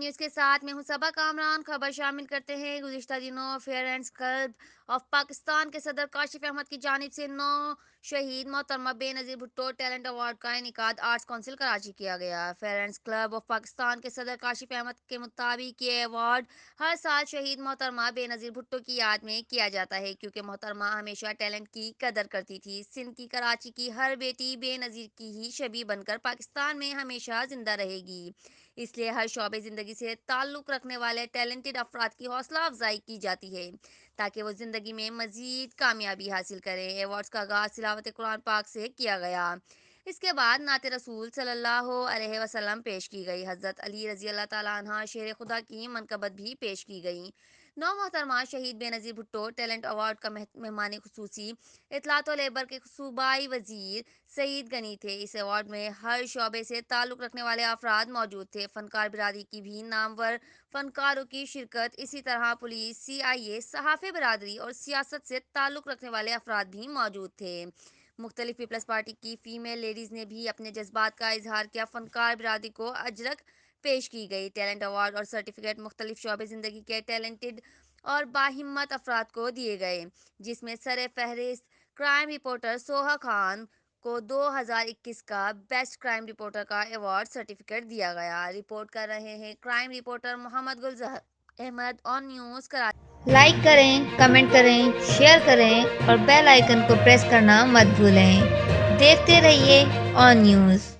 News کے ساتھ میں ہوں صبا کامران۔ خبر شامل کرتے ہیں۔ گزشتہ دنوں fair and club of Pakistan کے صدر کاشف احمد کی جانب سے 9 شہید محترمہ بے نظیر بھٹو ٹیلنٹ ایوارڈ کا انعقاد آرٹس کونسل کراچی کیا گیا۔ Fair and club of Pakistan کے صدر کاشف احمد کے مطابق یہ ایوارڈ ہر سال شہید محترمہ بے نظیر بھٹو کی یاد میں کیا جاتا ہے، کیونکہ محترمہ ہمیشہ ٹیلنٹ کی قدر کرتی تھی۔ سندھ کی کراچی کی ہر بیٹی بے نظیر کی ہی شبیہ بن کر پاکستان میں ہمیشہ زندہ رہے گی، اس لیے ہر شعبے زندگی سے تعلق رکھنے والے ٹیلنٹڈ افراد کی حوصلہ افزائی کی جاتی ہے تاکہ وہ زندگی میں مزید کامیابی حاصل کریں۔ ایوارڈز کا آغاز تلاوت قرآن پاک سے کیا گیا۔ اس کے بعد نعت رسول صلی اللہ علیہ وسلم پیش کی گئی۔ حضرت علی رضی اللہ تعالیٰ عنہ شیر خدا کی منقبت بھی پیش کی گئی۔ 9 محترمہ شہید بے نظیر بھٹو ٹیلنٹ ایوارڈ کا مہمان خصوصی اطلاعات و لیبر کے صوبائی وزیر سعید غنی تھے۔ اس ایوارڈ میں ہر شعبے سے تعلق رکھنے والے افراد موجود تھے۔ فنکار برادری کی بھی نامور فنکاروں کی شرکت، اسی طرح پولیس، CIA، صحافی برادری اور سیاست سے تعلق رکھنے والے افراد بھی موجود تھے۔ مختلف پیپلز پارٹی کی فیمیل لیڈیز نے بھی اپنے جذبات کا اظہار کیا۔ فنکار برادری کو اجرک پیش کی گئی۔ ٹیلنٹ ایوارڈ اور سرٹیفکیٹ مختلف شعبے زندگی کے ٹیلنٹڈ اور باہمت افراد کو دیے گئے، جس میں سر فہرست کرائم رپورٹر سوہا خان کو 2021 کا بیسٹ کرائم رپورٹر کا ایوارڈ سرٹیفکیٹ دیا گیا۔ رپورٹ کر رہے ہیں کرائم رپورٹر محمد گلزار احمد، آن نیوز کراچی۔ لائک کریں، کمنٹ کریں، شیئر کریں اور بیل آئیکن کو پریس کرنا مت بھولیں۔ دیکھتے رہیے آن نیوز۔